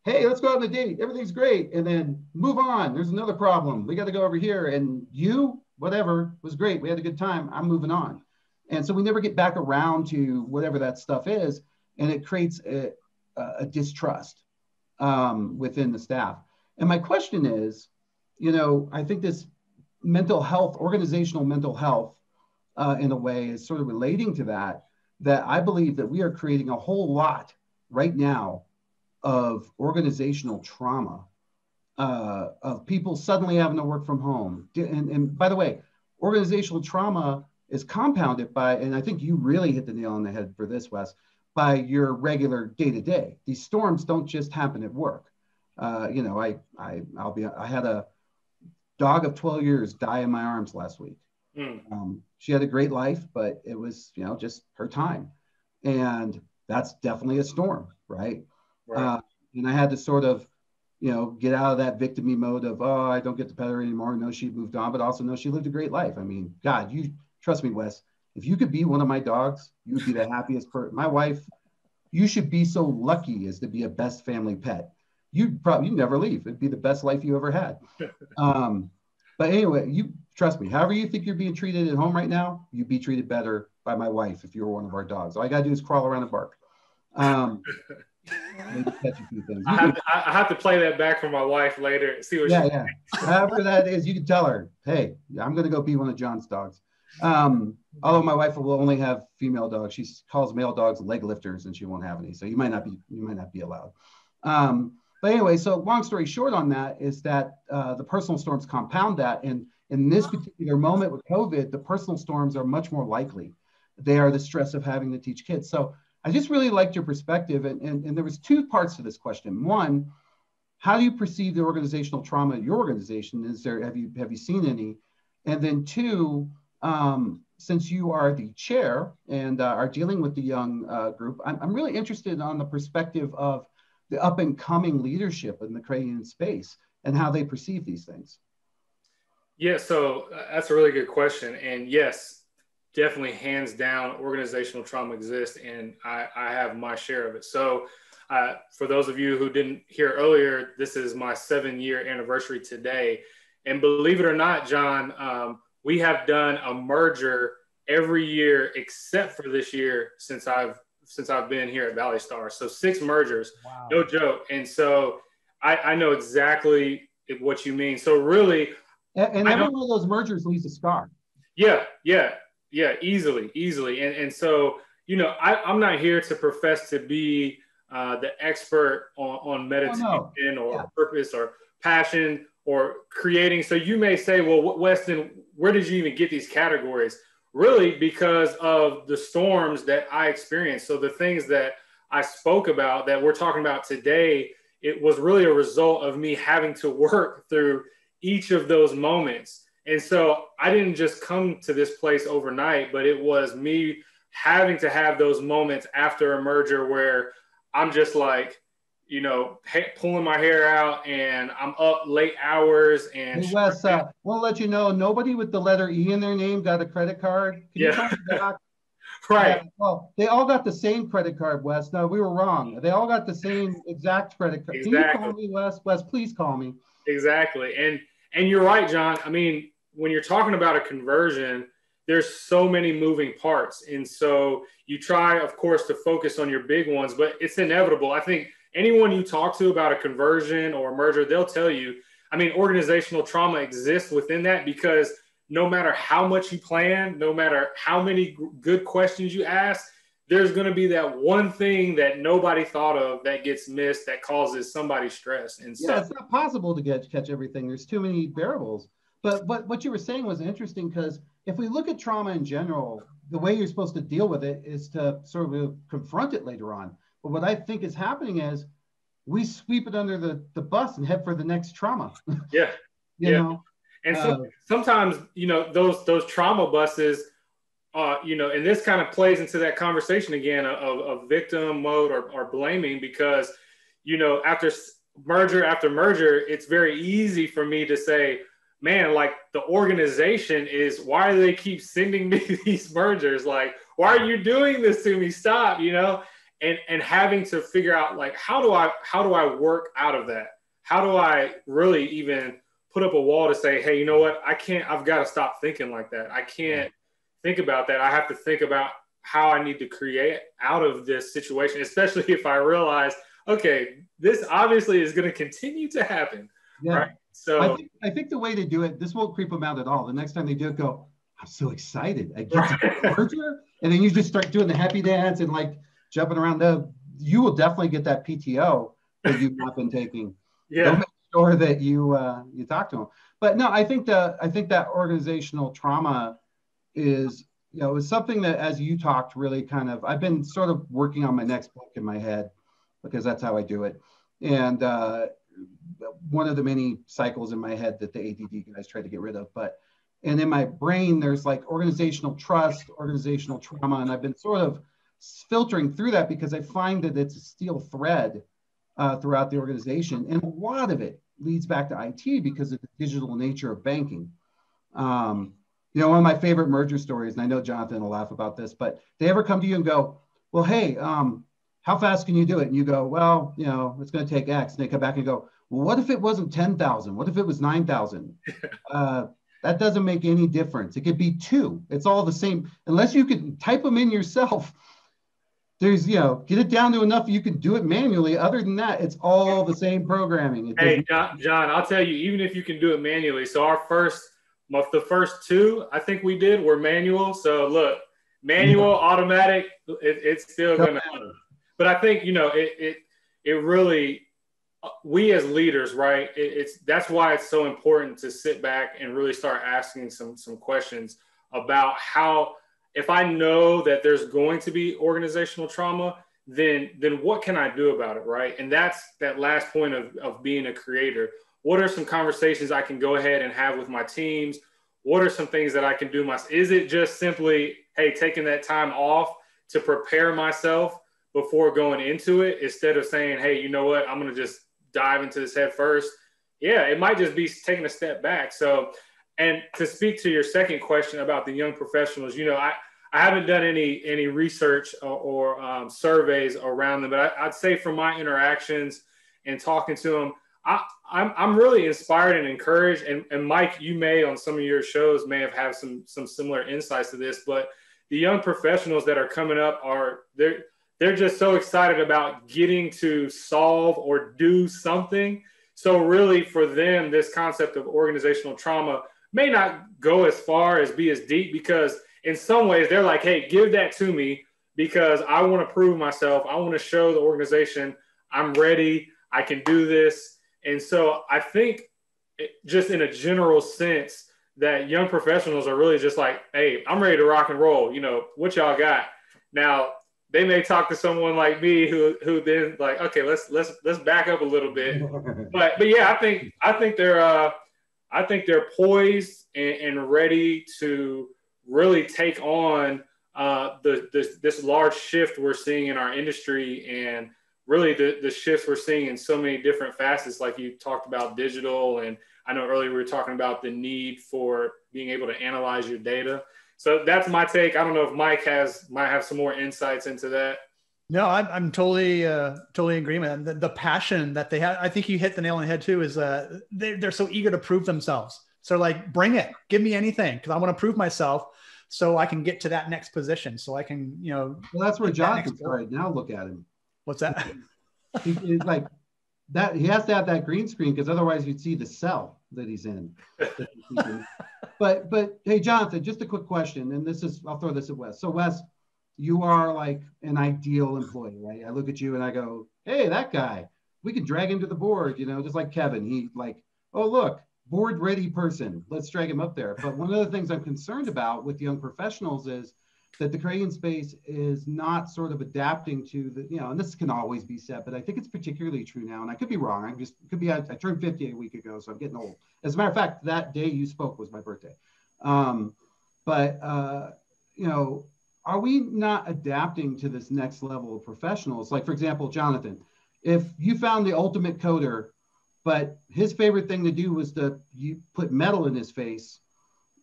hey, let's go out on a date. Everything's great. And then move on. There's another problem. We got to go over here. And you, whatever, was great. We had a good time. I'm moving on. And so we never get back around to whatever that stuff is. And it creates a distrust within the staff. And my question is, you know, I think this mental health, organizational mental health, in a way is sort of relating to that I believe that we are creating a whole lot right now of organizational trauma, of people suddenly having to work from home. And by the way, organizational trauma is compounded by, and I think you really hit the nail on the head for this, Wes, by your regular day-to-day. These storms don't just happen at work. You know, I had a dog of 12 years die in my arms last week. She had a great life, but it was, you know, just her time. And that's definitely a storm, right? And I had to sort of, you know, get out of that victim-y mode of, oh, I don't get to pet her anymore. No, she moved on, but also no, she lived a great life. I mean, God, you trust me, Wes, if you could be one of my dogs, you would be the happiest person. My wife, you should be so lucky as to be a best family pet. You'd never leave. It'd be the best life you ever had. But anyway, you trust me, however you think you're being treated at home right now, you'd be treated better by my wife if you were one of our dogs. All I got to do is crawl around and bark. Maybe catch a few things. I have to play that back for my wife later and see what yeah. However that is, you can tell her, hey, I'm going to go be one of John's dogs. Although my wife will only have female dogs. She calls male dogs leg lifters and she won't have any. So you might not be allowed. But anyway, so long story short on that is that the personal storms compound that. And in this particular moment with COVID, the personal storms are much more likely. They are the stress of having to teach kids. So I just really liked your perspective. And there was two parts to this question. One, how do you perceive the organizational trauma at your organization? Have you seen any? And then two, since you are the chair and are dealing with the young group, I'm really interested on the perspective of the up and coming leadership in the credit union space and how they perceive these things. Yeah, so that's a really good question. And yes, definitely hands down, organizational trauma exists, and I have my share of it. So for those of you who didn't hear earlier, this is my 7-year anniversary today. And believe it or not, John, we have done a merger every year except for this year since I've been here at Valley Star. So 6 mergers, wow. No joke. And so I know exactly what you mean. So really, and every one of those mergers leaves a scar. Yeah, easily. And so, you know, I'm not here to profess to be the expert on meditation or purpose or passion or creating. So you may say, well, Weston, where did you even get these categories? Really, because of the storms that I experienced. So the things that I spoke about that we're talking about today, it was really a result of me having to work through each of those moments. And so I didn't just come to this place overnight, but it was me having to have those moments after a merger where I'm just like, you know, pulling my hair out and I'm up late hours. And hey, Wes, we'll let you know, nobody with the letter E in their name got a credit card. Can you call me back? Right. Well, they all got the same credit card, Wes. No, we were wrong. They all got the same exact credit card. Exactly. Can you call me, Wes? Wes, please call me. Exactly. And you're right, John. I mean, when you're talking about a conversion, there's so many moving parts. And so you try, of course, to focus on your big ones, but it's inevitable. I think anyone you talk to about a conversion or a merger, they'll tell you, I mean, organizational trauma exists within that because no matter how much you plan, no matter how many good questions you ask, there's going to be that one thing that nobody thought of that gets missed that causes somebody stress. And so, yeah, it's not possible to catch everything. There's too many variables. But what you were saying was interesting, because if we look at trauma in general, the way you're supposed to deal with it is to sort of confront it later on. But what I think is happening is we sweep it under the bus and head for the next trauma. yeah, you know. And so sometimes, those trauma buses, and this kind of plays into that conversation again of victim mode or blaming, because, after merger after merger, it's very easy for me to say, man, like the organization is, why do they keep sending me these mergers? Like, why are you doing this to me? Stop, and having to figure out, like, how do I work out of that? How do I really even put up a wall to say, hey, you know what? I've got to stop thinking like that. I can't think about that. I have to think about how I need to create out of this situation, especially if I realize, okay, this obviously is going to continue to happen. Yeah. Right. So I think the way to do it, this won't creep them out at all. The next time they do it, go, I'm so excited. I get to do a merger. And then you just start doing the happy dance and like jumping around. You will definitely get that PTO that you've not been taking. Yeah. Don't make sure that you talk to them. But no, I think that organizational trauma is, is something that, as you talked, really kind of, I've been sort of working on my next book in my head, because that's how I do it. And one of the many cycles in my head that the ADD guys try to get rid of. And in my brain, there's like organizational trust, organizational trauma. And I've been sort of filtering through that, because I find that it's a steel thread throughout the organization. And a lot of it leads back to IT because of the digital nature of banking. One of my favorite merger stories, and I know Jonathan will laugh about this, but they ever come to you and go, well, hey, how fast can you do it? And you go, well, it's going to take X. And they come back and go, well, what if it wasn't 10,000? What if it was 9,000? That doesn't make any difference. It could be 2. It's all the same. Unless you can type them in yourself, there's, get it down to enough you can do it manually. Other than that, it's all the same programming. Hey, John, I'll tell you, even if you can do it manually. So the first 2 I think we did were manual. So look, manual, automatic, it's still going to happen. But I think, it really, we as leaders, right? That's why it's so important to sit back and really start asking some questions about how, if I know that there's going to be organizational trauma, then what can I do about it, right? And that's that last point of being a creator. What are some conversations I can go ahead and have with my teams? What are some things that I can do Is it just simply, hey, taking that time off to prepare myself before going into it, instead of saying, hey, you know what, I'm going to just dive into this head first? Yeah, it might just be taking a step back. So, and to speak to your second question about the young professionals, I haven't done any research or surveys around them, but I'd say from my interactions and talking to them, I'm really inspired and encouraged. And Mike, you may on some of your shows may have some similar insights to this, but the young professionals that are coming up they're just so excited about getting to solve or do something. So really for them, this concept of organizational trauma may not go as far as be as deep, because in some ways they're like, hey, give that to me, because I want to prove myself. I want to show the organization I'm ready. I can do this. And so I think just in a general sense that young professionals are really just like, hey, I'm ready to rock and roll. What y'all got? Now, they may talk to someone like me who then like, okay, let's back up a little bit. But yeah, I think they're poised and ready to really take on this large shift we're seeing in our industry, and really the shifts we're seeing in so many different facets, like you talked about digital. And I know earlier we were talking about the need for being able to analyze your data. So that's my take. I don't know if Mike might have some more insights into that. No, I'm totally in agreement. The passion that they have, I think you hit the nail on the head too, is they're so eager to prove themselves. So like, bring it, give me anything, because I want to prove myself so I can get to that next position. So I can, Well, that's where Jonathan started. Now look at him. What's that? He's like that. He has to have that green screen, because otherwise you'd see the cell that he's in. But hey, Jonathan, just a quick question, and I'll throw this at Wes. So Wes, you are like an ideal employee, right? I look at you and I go, hey, that guy, we can drag him to the board, you know, just like Kevin. He like, oh, look, board ready person. Let's drag him up there. But one of the things I'm concerned about with young professionals is that the creating space is not sort of adapting to the, you know, and this can always be said, but I think it's particularly true now. And I could be wrong. I just could be, I turned 50 a week ago, so I'm getting old. As a matter of fact, that day you spoke was my birthday. You know, are we not adapting to this next level of professionals? Like, for example, Jonathan, if you found the ultimate coder, but his favorite thing to do was to you put metal in his face,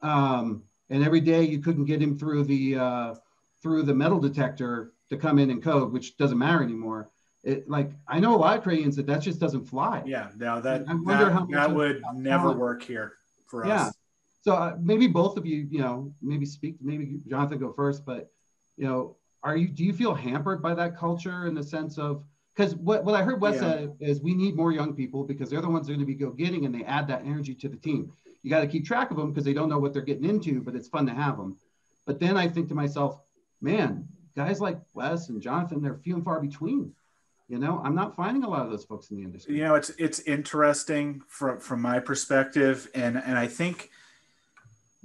and every day you couldn't get him through the metal detector to come in and code, which doesn't matter anymore. It, like, I know a lot of Koreans that just doesn't fly. Yeah, no, that that would never work here for us. So maybe both of you, you know, maybe Jonathan go first, but, you know, do you feel hampered by that culture in the sense of, because what I heard Wes say is we need more young people because they're the ones that are going to be getting, and they add that energy to the team. You got to keep track of them because they don't know what they're getting into, but it's fun to have them. But then I think to myself, man, guys like Wes and Jonathan, they're few and far between. You know, I'm not finding a lot of those folks in the industry. You know, it's interesting from my perspective, and I think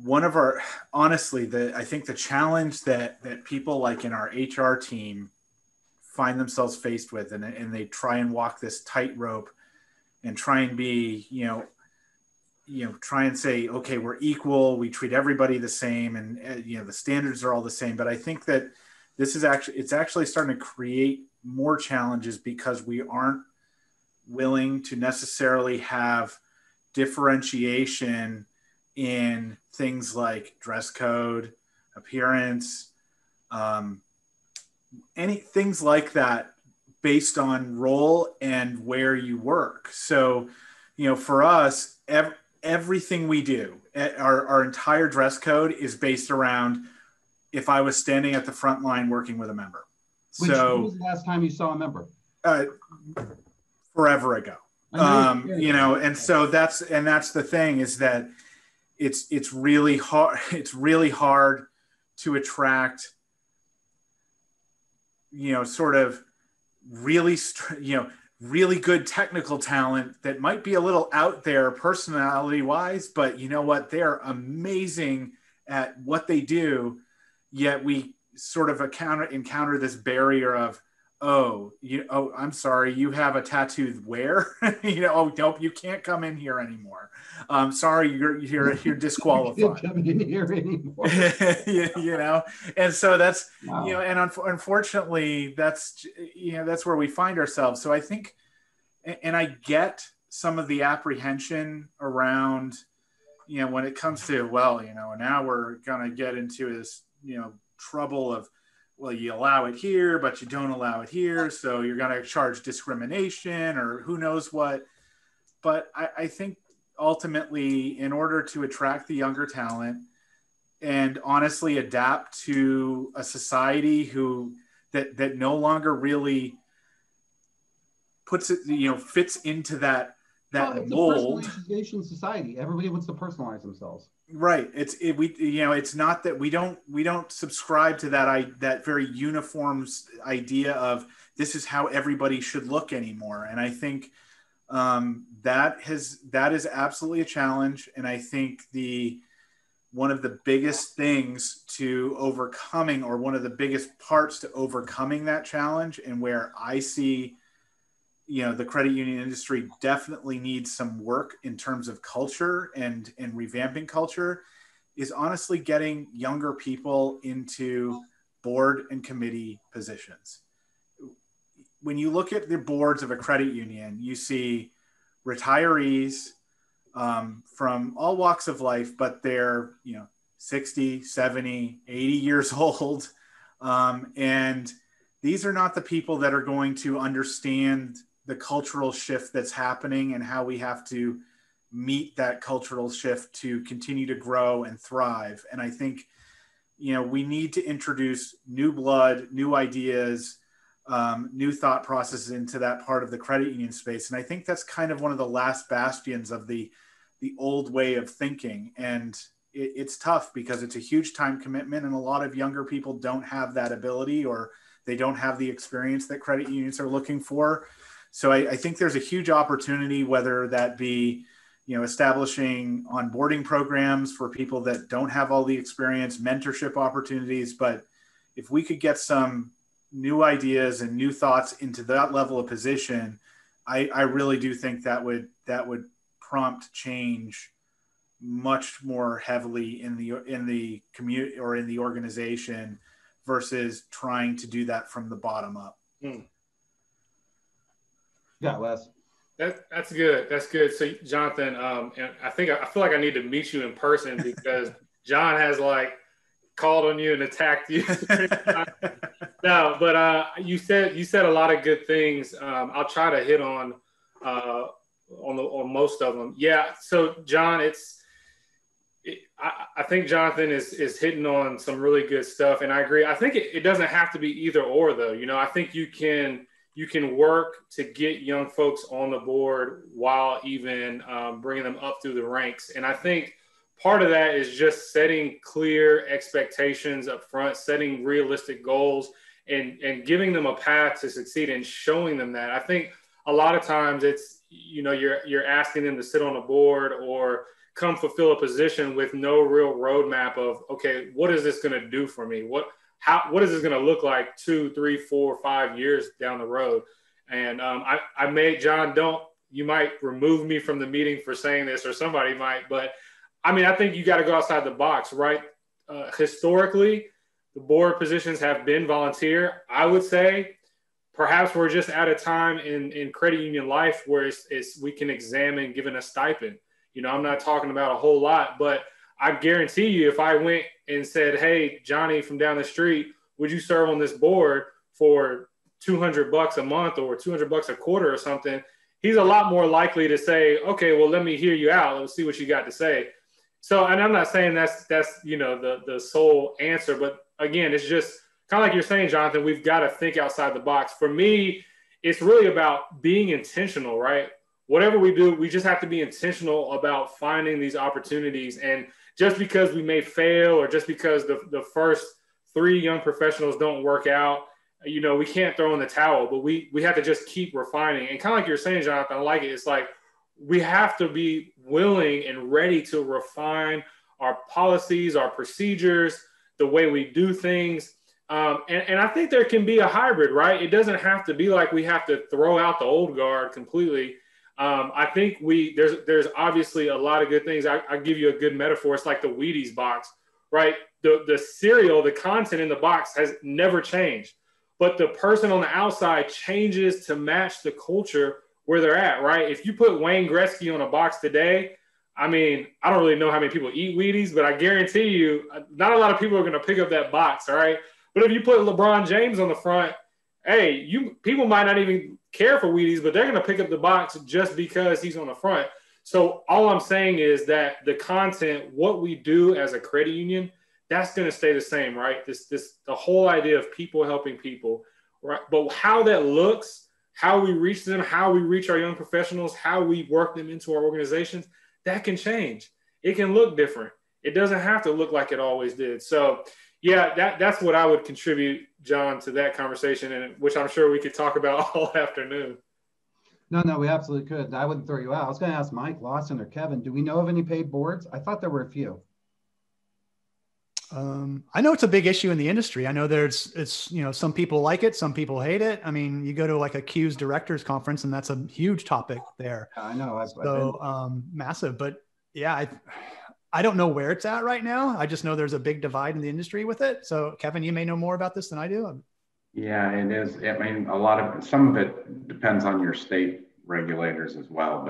one of our, honestly, I think the challenge that people like in our HR team find themselves faced with, and they try and walk this tightrope and try and be, try and say, okay, we're equal, we treat everybody the same, and you know, the standards are all the same. But I think that it's actually starting to create more challenges because we aren't willing to necessarily have differentiation in things like dress code, appearance, things like that based on role and where you work. So, you know, for us, everything we do, our entire dress code is based around if I was standing at the front line working with a member. When was the last time you saw a member? Forever ago. You know, and so that's the thing is that it's really hard. It's really hard to attract, you know, sort of really good technical talent that might be a little out there personality wise, but you know what? They're amazing at what they do. Yet we sort of encounter this barrier of, I'm sorry, you have a tattoo where? You know, oh, nope, you can't come in here anymore. Sorry, you're disqualified. You can't come in here anymore. You know, and so that's, wow. You know, and unfortunately, that's where we find ourselves. So I think, and I get some of the apprehension around, you know, when it comes to, well, you know, now we're going to get into this, you know, trouble of, well, you allow it here, but you don't allow it here. So you're going to charge discrimination or who knows what. But I think ultimately, in order to attract the younger talent and honestly adapt to a society that no longer really puts it, you know, fits into that mold. It's a personalization society. Everybody wants to personalize themselves. Right. It's not that we don't subscribe to that very uniform idea of this is how everybody should look anymore. And I think that is absolutely a challenge. And I think one of the biggest things to overcoming, or one of the biggest parts to overcoming that challenge, and where I see, you know, the credit union industry definitely needs some work in terms of culture and revamping culture, is honestly getting younger people into board and committee positions. When you look at the boards of a credit union, you see retirees from all walks of life, but they're, you know, 60, 70, 80 years old. And these are not the people that are going to understand the cultural shift that's happening and how we have to meet that cultural shift to continue to grow and thrive. And I think, you know, we need to introduce new blood, new ideas, new thought processes into that part of the credit union space. And I think that's kind of one of the last bastions of the old way of thinking. And it's tough because it's a huge time commitment, and a lot of younger people don't have that ability, or they don't have the experience that credit unions are looking for. So I think there's a huge opportunity, whether that be, establishing onboarding programs for people that don't have all the experience, mentorship opportunities. But if we could get some new ideas and new thoughts into that level of position, I really do think that would prompt change much more heavily in the community or in the organization versus trying to do that from the bottom up. Yeah, Wes. That's good. That's good. So, Jonathan, and I feel like I need to meet you in person because John has like called on you and attacked you. No, but you said a lot of good things. I'll try to hit on most of them. Yeah. So, John, I think Jonathan is hitting on some really good stuff, and I agree. I think it doesn't have to be either or, though. I think you can work to get young folks on the board while even bringing them up through the ranks. And I think part of that is just setting clear expectations up front, setting realistic goals, and giving them a path to succeed and showing them that. I think a lot of times it's, you're asking them to sit on a board or come fulfill a position with no real roadmap of, okay, what is this going to do for me? What is this going to look like 2, 3, 4, 5 years down the road? And I made John, you might remove me from the meeting for saying this, or somebody might, but I mean, I think you got to go outside the box, right? Historically, the board positions have been volunteer. I would say perhaps we're just at a time in credit union life where we can examine giving a stipend. I'm not talking about a whole lot, but I guarantee you, if I went and said, hey, Johnny from down the street, would you serve on this board for $200 a month or $200 a quarter or something? He's a lot more likely to say, okay, well, let me hear you out. Let's see what you got to say. So, and I'm not saying that's the sole answer, but again, it's just kind of like you're saying, Jonathan, we've got to think outside the box. For me, it's really about being intentional, right? Whatever we do, we just have to be intentional about finding these opportunities. And just because we may fail, or just because the first 3 young professionals don't work out, we can't throw in the towel, but we have to just keep refining. And kind of like you're saying, Jonathan, I like it. It's like we have to be willing and ready to refine our policies, our procedures, the way we do things. And I think there can be a hybrid, right? It doesn't have to be like we have to throw out the old guard completely. I think there's obviously a lot of good things. I give you a good metaphor. It's like the Wheaties box, right? The cereal, the content in the box has never changed, but the person on the outside changes to match the culture where they're at, right? If you put Wayne Gretzky on a box today, I mean, I don't really know how many people eat Wheaties, but I guarantee you, not a lot of people are going to pick up that box, all right? But if you put LeBron James on the front, hey, people might not even care for Wheaties, but they're going to pick up the box just because he's on the front. So all I'm saying is that the content, what we do as a credit union, that's going to stay the same, right? The whole idea of people helping people, right? But how that looks, how we reach them, how we reach our young professionals, how we work them into our organizations, that can change. It can look different. It doesn't have to look like it always did. So yeah, that's what I would contribute, John, to that conversation, and which I'm sure we could talk about all afternoon. No, we absolutely could. I wouldn't throw you out. I was going to ask Mike, Lawson, or Kevin, do we know of any paid boards? I thought there were a few. I know it's a big issue in the industry. I know it's some people like it, some people hate it. I mean, you go to like a Q's directors conference and that's a huge topic there. I know. I've massive, but yeah, I don't know where it's at right now. I just know there's a big divide in the industry with it. So Kevin, you may know more about this than I do. Yeah, it is. I mean, some of it depends on your state regulators as well,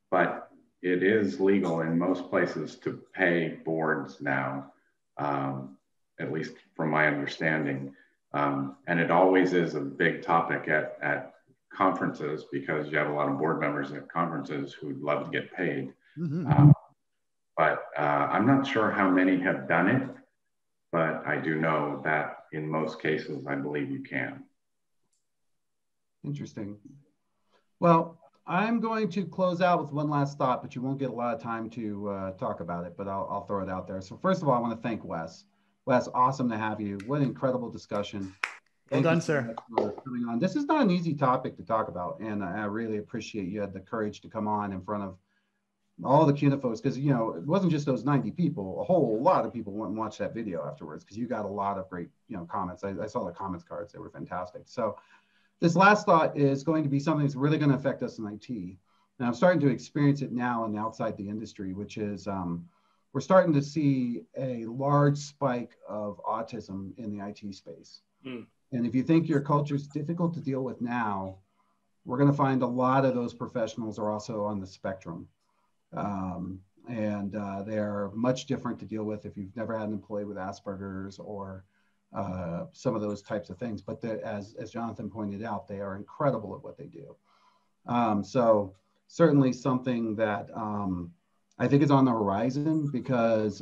but it is legal in most places to pay boards now, at least from my understanding. And it always is a big topic at conferences because you have a lot of board members at conferences who'd love to get paid. Mm-hmm. But I'm not sure how many have done it, but I do know that in most cases, I believe you can. Interesting. Well, I'm going to close out with one last thought, but you won't get a lot of time to talk about it, but I'll throw it out there. So first of all, I want to thank Wes. Wes, awesome to have you. What an incredible discussion. Well Thank done, you so sir. much for coming on. This is not an easy topic to talk about, and I really appreciate you had the courage to come on in front of all the CUNA folks, because you know it wasn't just those 90 people. A whole lot of people went and watched that video afterwards because you got a lot of great comments. I saw the comments cards; they were fantastic. So this last thought is going to be something that's really going to affect us in IT, and I'm starting to experience it now and outside the industry, which is we're starting to see a large spike of autism in the IT space. Mm. And if you think your culture is difficult to deal with now, we're going to find a lot of those professionals are also on the spectrum. They are much different to deal with if you've never had an employee with Asperger's or some of those types of things. But as Jonathan pointed out, they are incredible at what they do. So certainly something that I think is on the horizon, because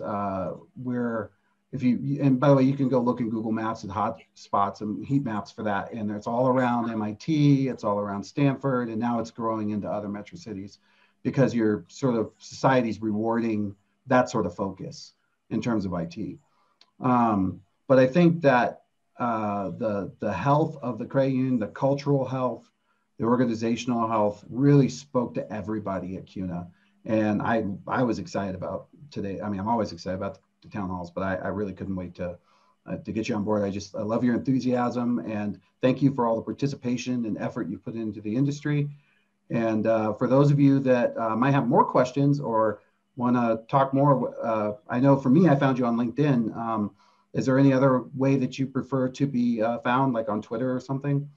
and by the way, you can go look in Google Maps at hot spots and heat maps for that. And it's all around MIT, it's all around Stanford, and now it's growing into other metro cities, because your sort of society's rewarding that sort of focus in terms of IT. But I think that the health of the credit union, the cultural health, the organizational health really spoke to everybody at CUNA. And I was excited about today. I mean, I'm always excited about the town halls, but I really couldn't wait to get you on board. I love your enthusiasm, and thank you for all the participation and effort you put into the industry. And for those of you that might have more questions or want to talk more, I know for me, I found you on LinkedIn. Is there any other way that you prefer to be found, like on Twitter or something?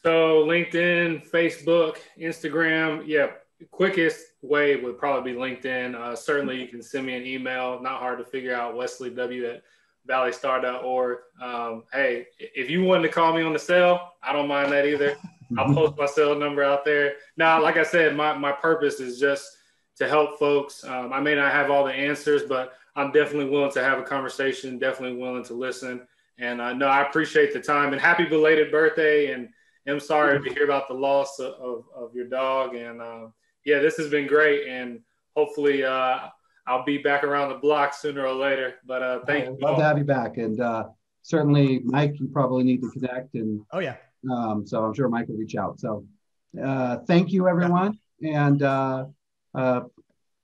So LinkedIn, Facebook, Instagram, yeah. Quickest way would probably be LinkedIn. Certainly you can send me an email, not hard to figure out, wesleyww@valleystar.org. Hey, if you wanted to call me on the cell, I don't mind that either. I'll post my cell number out there. Now, like I said, my purpose is just to help folks. I may not have all the answers, but I'm definitely willing to have a conversation, definitely willing to listen. And no, I appreciate the time, and happy belated birthday. And I'm sorry to hear about the loss of your dog. And yeah, this has been great. And hopefully I'll be back around the block sooner or later. But thank you. Love to have you back. And certainly, Mike, you probably need to connect. And oh, yeah. So I'm sure Mike will reach out. So thank you, everyone. And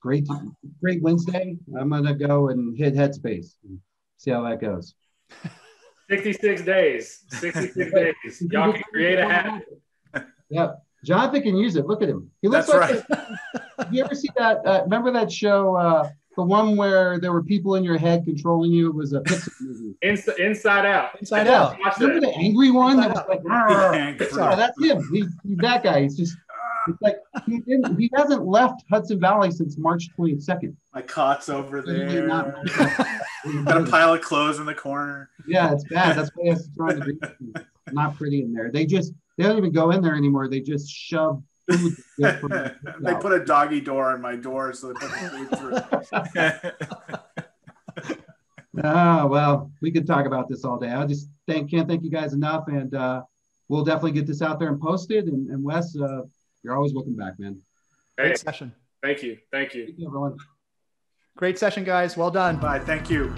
great Wednesday. I'm going to go and hit Headspace and see how that goes. 66 days. 66 days. Y'all can create a habit. Yeah. Jonathan can use it. Look at him. He looks That's like right. You ever see that? Remember that show, the one where there were people in your head controlling you? It was a Pixar movie. Inside Out. Inside Out. Remember the angry one? That was like, Yeah, that's him. He's that guy. He's just, it's like he hasn't left Hudson Valley since March 22nd. My cot's over there. Got a pile of clothes in the corner. Yeah, it's bad. That's why he has to throw in the green. Not pretty in there. They don't even go in there anymore. They just shove food. They put a doggy door on my door so they put the food through. Oh, well, we could talk about this all day. I just can't thank you guys enough. And we'll definitely get this out there and post it. And Wes, you're always welcome back, man. Great session. Thank you. Thank you. Thank you, everyone. Great session, guys. Well done. Bye. Thank you.